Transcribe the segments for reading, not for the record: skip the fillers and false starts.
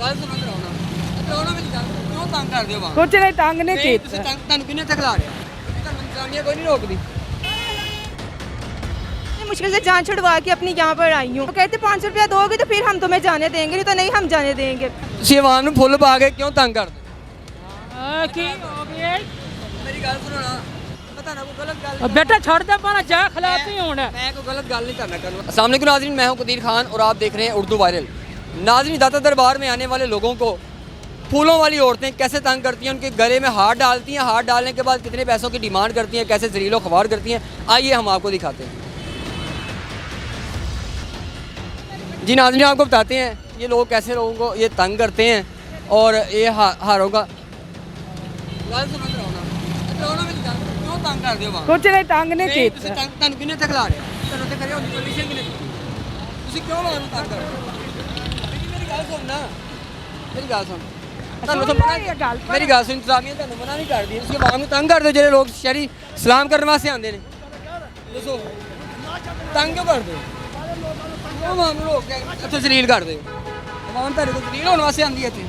ਗੱਲ ਸੁਣੋ ਕਰਾਉਣਾ ਮੇਰੀ ਗੱਲ ਕਿਉਂ ਤੰਗ ਕਰਦੇ ਹੋ ਬਾਹਰ ਕੁਝ ਨਹੀਂ ਤੰਗ ਨਹੀਂ ਤੁਸੀਂ ਕੀਤਾ ਤੁਹਾਨੂੰ ਕਿੰਨੇ ਤੱਕ ਲਾ ਰਿਹਾ ਤੁਹਾਨੂੰ ਇੰਤਜ਼ਾਮੀਆ ਕੋਈ नहीं रोकती मुश्किल से जान छुड़वा के अपनी यहाँ पर आई हूँ। वो कहते 500 रुपया दोगे तो फिर हम तुम्हें जाने देंगे, नहीं तो नहीं हम जाने देंगे। ਤੁਸੀਂ ਆਵਾਮ ਨੂੰ ਫੁੱਲ ਪਾ ਕੇ ਕਿਉਂ ਤੰਗ ਕਰਦੇ ਕੀ ਹੋ ਗਿਆ ਮੇਰੀ ਗੱਲ ਸੁਣੋ ਨਾ ਪਤਾ ਨਾ ਕੋਈ ਗਲਤ ਗੱਲ बेटा छोड़ दे पाना जा खिलाती हूँ मैं कोई गलत गल नहीं करना करूँगा। अस्सलाम वालेकुम नाज़रीन, मैं हूँ कदीर खान और आप देख रहे हैं उर्दू वायरल। नाज़रीन, दाता दरबार में आने वाले लोगों को फूलों वाली औरतें कैसे तंग करती हैं, उनके गले में हाथ डालती हैं, हाथ डालने के बाद कितने पैसों की डिमांड करती हैं, कैसे जलीलो ख्वार करती हैं, आइए हम आपको दिखाते हैं। जी नाज़रीन, आपको बताते हैं ये लोग कैसे लोगों को ये तंग करते हैं और ये हारों का तंग कर दियो ਕੁਝ ਨਹੀਂ ਤੰਗ ਨਹੀਂ ਤੁਸੀਂ ਕੀਤਾ ਤੁਹਾਨੂੰ ਕਿੰਨੇ ਤੱਕ ਲਾ ਰਿਹਾ ਤੁਹਾਨੂੰ ਤੇ ਕਰਿਆ ਉਹਦੀ ਪਰਮਿਸ਼ਨ ਕਿਨੇ ਦਿੱਤੀ ਤੁਸੀਂ ਕਿਉਂ ਮਾਨੂੰ ਤੰਗ ਕਰ ਰਹੇ ਮੇਰੀ ਗੱਲ ਸੁਣ ਨਾ ਮੇਰੀ ਗੱਲ ਸੁਣ ਤੁਹਾਨੂੰ ਤਾਂ ਮਨਾ ਮੇਰੀ ਗੱਲ ਸੁਣ ਇੰਤਜ਼ਾਮੀਆਂ ਤੁਹਾਨੂੰ ਮਨਾ ਨਹੀਂ ਕਰਦੀ ਤੁਸੀਂ ਆਵਾਮ ਨੂੰ ਤੰਗ ਕਰਦੇ ਹੋ ਜਿਹੜੇ ਲੋਕ ਸ਼ਹਿਰੀ ਸਲਾਮ ਕਰਨ ਵਾਸਤੇ ਆਉਂਦੇ ਨੇ ਦੱਸੋ ਤੰਗ ਕਿਉਂ ਕਰਦੇ ਹੋ ਉਹ ਆਵਾਮ ਨੂੰ ਰੋਕ ਕੇ ਇੱਥੇ ਜ਼ਲੀਲ ਕਰਦੇ ਹੋ ਆਵਾਮ ਤੁਹਾਡੇ ਕੋਲ ਜ਼ਲੀਲ ਹੋਣ ਵਾਸਤੇ ਆਉਂਦੀ ਹੈ ਇੱਥੇ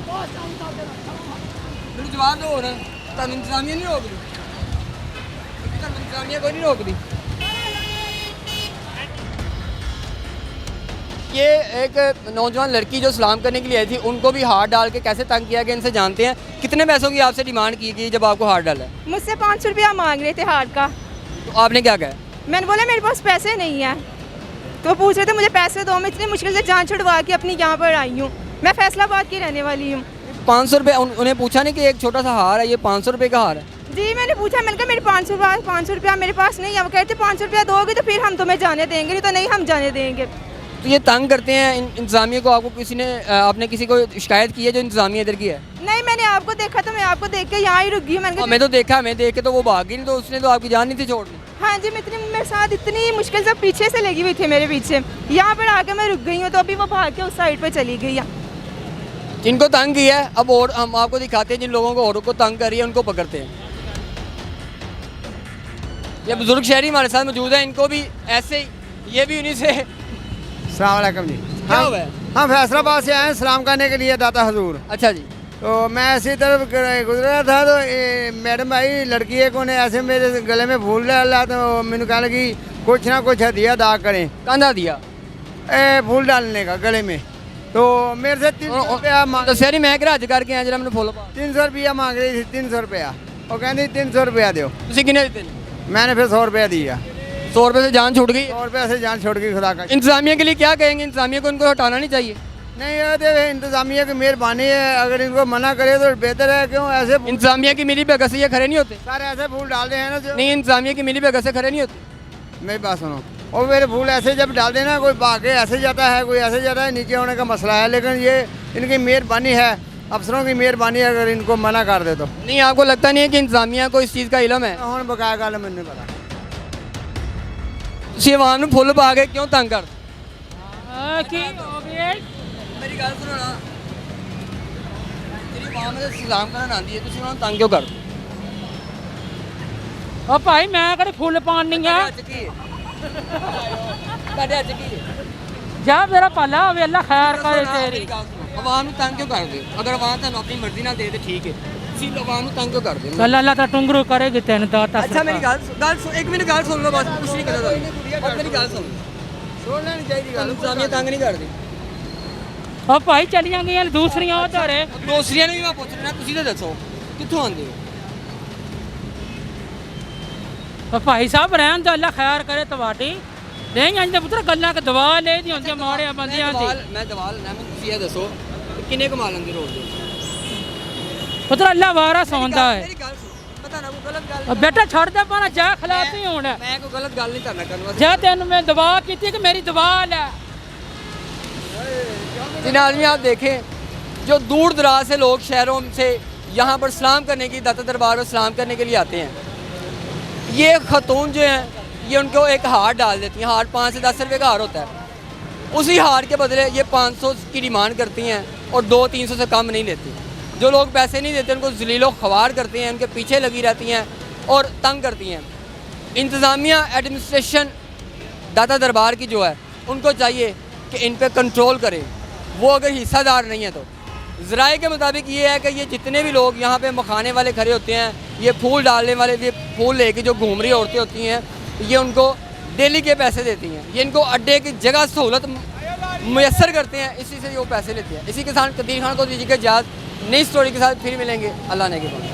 ਮੈਨੂੰ ਜਵਾਬ ਦਿਓ ਹੁਣ ਤੁਹਾਨੂੰ ਇੰਤਜ਼ਾਮੀਆਂ ਨਹੀਂ ਰੋਕਦੀ कोई नहीं रोक दी। ये एक नौजवान लड़की जो सलाम करने के लिए आई थी उनको भी हाथ डाल के कैसे तंग किया गया इनसे जानते हैं। कितने पैसों की आपसे डिमांड की गई जब आपको हाथ डाला? मुझसे 500 रुपया मांग रहे थे हाथ का। तो आपने क्या कहा? मैंने बोला मेरे पास पैसे नहीं है, तो वो पूछ रहे थे मुझे पैसे दो। मैं इतनी मुश्किल से जान छुड़वा के अपनी यहाँ पर आई हूँ। मैं फैसलाबाद की रहने वाली हूँ। 500 रुपये उन्हें पूछा नहीं कि एक छोटा सा हार है, ये 500 रुपये का हार है? जी मैंने पूछा, मैंने कहा मेरे 500 रुपया मेरे पास नहीं है। वो कहते 500 रुपया दोगे तो फिर हम तुम्हें जाने देंगे, नहीं तो नहीं हम जाने देंगे। तो ये तंग करते हैं इंतजामिया को। आपको किसी ने आपने किसी को शिकायत की है जो इंतजामिया इधर की है? नहीं, मैंने आपको देखा तो मैं आपको देख के यहाँ ही रुक गई। मैंने कहा मैं तो देखा, मैं देख के तो वो भाग गई नहीं, तो उसने तो आपकी जान नहीं थी छोड़नी। हाँ जी, मेरे साथ इतनी मुश्किल से पीछे से लगी हुई थी मेरे पीछे। यहाँ पर आके मैं रुक गई हूँ, तो अभी वो भाग के उस साइड पर चली गई है। जिनको तंग किया है अब और हम आपको दिखाते हैं, जिन लोगों को औरों को तंग करी है उनको पकड़ते हैं। ये बुजुर्ग शहरी हमारे साथ मौजूद है, इनको भी ऐसे ही ये भी उन्हीं से। अस्सलाम वालेकुम जी। क्या हुआ है? हम फैसलाबाद से आए हैं सलाम करने के लिए दाता हजूर। अच्छा जी। तो मैं ऐसी तरफ गुजरा था तो मैडम आई लड़की एक उन्हें ऐसे मेरे गले में फूल डाला, तो मैंने कहा लगी कुछ ना कुछ हदिया अदा करें। कंधा दिया फूल डालने का गले में। तो मेरे से 300 रुपया तो शहरी मैं कि हज करके आया जरा मैंने फुल 300 रुपया मांग रही थी। 300 रुपया और कहती 300 रुपया दो। तुसी कितने देते? मैंने फिर 100 रुपया दिया। 100 रुपये से जान छूट गई। 100 रुपया से जान छोड़ गई खुदा का। इंतजामिया के लिए क्या कहेंगे? इंतजामिया को इनको हटाना नहीं चाहिए? नहीं, ये इंतजामिया की मेहरबानी है, अगर इनको मना करे तो बेहतर है। क्यों ऐसे इंतजामिया की मिली भगत से ये खड़े नहीं होते? सारे ऐसे फूल डालते हैं ना जो। नहीं, इंतजामिया की मिली भगत से खड़े नहीं होते। मेरी बात सुनो, और मेरे फूल ऐसे जब डाल देना, कोई भागे ऐसे जाता है, कोई ऐसे जाता है, नीचे होने का मसला है। लेकिन ये इनकी मेहरबानी है, अफसरों की मेहरबानी है, अगर इनको मना कर दे तो। नहीं, आपको लगता नहीं है कि इंतजामिया को इस चीज़ का इलम है? ਹੁਣ ਬਕਾਇਆ ਗੱਲ ਮੈਨੂੰ ਨਹੀਂ ਪਤਾ। ਤੁਸੀਂ ਆਵਾਮ ਨੂੰ ਫੁੱਲ ਪਾ ਕੇ ਕਿਉਂ ਤੰਗ ਕਰਦੇ? ਕੀ ਹੋ ਗਿਆ ਮੇਰੀ ਗੱਲ ਸੁਣੋ ਨਾ, ਜਿਹੜੀ ਆਵਾਮ ਦੇ ਸਲਾਮ ਕਰਨ ਆਉਂਦੀ ਹੈ ਤੁਸੀਂ ਉਹਨਾਂ ਨੂੰ ਤੰਗ ਕਿਉਂ ਕਰਦੇ? ਓ ਭਾਈ ਮੈਂ ਕਿਹੜੇ ਫੁੱਲ ਪਾਣੀ ਆ ਤੁਹਾਡੇ ਅੱਜ ਕੀ ਹੈ? ਜਾ ਮੇਰਾ ਭਲਾ ਹੋਵੇ ਅੱਲਾ ਖੈਰ ਕਰੇ ਤੇਰੀ। ਆਵਾਮ ਨੂੰ ਤੰਗ ਕਿਉਂ ਕਰਦੇ ਹੋ? ਅਗਰ ਆਵਾਮ ਤੁਹਾਨੂੰ ਆਪਣੀ ਮਰਜ਼ੀ ਨਾਲ ਦੇ ਤੇ ਠੀਕ ਹੈ, ਤੁਸੀਂ ਆਵਾਮ ਨੂੰ ਤੰਗ ਕਿਉਂ ਕਰਦੇ ਹੋ? ਅੱਲਾ ਅੱਲਾ ਤਾਂ ਟੁੰਗਰੂ ਕਰੇਗੀ ਤੈਨੂੰ ਦਾਤਾ। ਅੱਛਾ ਮੇਰੀ ਗੱਲ ਸੁਣ, ਇੱਕ ਮਿੰਟ ਗੱਲ ਸੁਣ ਲਓ ਬਸ, ਕੁਛ ਨਹੀਂ ਕਰਦਾ ਤੁਹਾਨੂੰ। ਮੇਰੀ ਗੱਲ ਸੁਣ ਲੈਣੀ ਚਾਹੀਦੀ ਗੱਲ, ਇੰਤਜ਼ਾਮੀਆ ਤੰਗ ਨਹੀਂ ਕਰਦੀ। ਓ ਭਾਈ ਚਲੀਆਂ ਗਈਆਂ ਦੂਸਰੀਆਂ ਉਹ ਧਾਰੇ। ਦੂਸਰੀਆਂ ਨੂੰ ਵੀ ਮੈਂ ਪੁੱਛ ਰਿਹਾ, ਤੁਸੀਂ ਤਾਂ ਦੱਸੋ ਕਿੱਥੋਂ ਆਉਂਦੇ ਹੋ? ਓ ਭਾਈ ਸਾਹਿਬ ਰਹਿਣ ਦਾ ਅੱਲਾ ਖੈਰ ਕਰੇ ਤੁਹਾਡੀ। ਨਹੀਂ ਅੰਜ ਪੁੱਤਰ ਗੱਲਾਂ ਕਿ ਦਵਾ ਲੈ ਦੀ ਹੁੰਦੀਆਂ ਮਾੜਿਆ ਬੰਦਿਆਂ ਦੀ। ਮੈਂ ਦਵਾ ਲੈਣਾ, ਮੈਂ ਤੁਸੀਂ ਇਹ ਦੱਸੋ ਕਿੰਨੇ ਕਮਾ ਲੈਂਦੇ ਰੋਜ਼ ਦੇ? ਪੁੱਤਰ ਅੱਲਾ ਵਾਰਾ ਸੌਂਦਾ ਹੈ। ਮੇਰੀ ਗੱਲ ਸੁਣ, ਪਤਾ ਨਾ ਕੋਈ ਗਲਤ ਗੱਲ। बेटा छोड़ दे पाना जा खिलाती हूँ मैं कोई गलत गल नहीं करना करना जा तेन मैं दवा की थी कि मेरी दवा है। जिन आदमी आप देखें जो दूर दराज से लोग शहरों से यहाँ पर सलाम करने की दाता दरबार में सलाम करने के लिए आते हैं, ये खतून जो हैं ये उनको एक हार डाल देती हैं। हार 5 से 10 रुपये का हार होता है, उसी हार के बदले ये 500 की डिमांड करती हैं और 200-300 से कम नहीं लेती। जो लोग पैसे नहीं देते उनको जलीलो ख्वार करते हैं, उनके पीछे लगी रहती हैं और तंग करती हैं। इंतज़ामिया एडमिनिस्ट्रेशन दाता दरबार की जो है उनको चाहिए कि इन पे कंट्रोल करे। वो अगर हिस्सादार नहीं है तो ज़राए के मुताबिक ये है कि ये जितने भी लोग यहाँ पे मखाने वाले खड़े होते हैं, ये फूल डालने वाले, ये फूल लेके जो घूम रही औरतें होती हैं, ये उनको डेली के पैसे देती हैं, ये इनको अड्डे की जगह सहूलत मुयसर करते हैं, इसी से वो पैसे लेते हैं। इसी के साथ कदीर खान को दीजिए इजाज़त, नई स्टोरी के साथ फिर मिलेंगे। अल्लाह ने के बाद।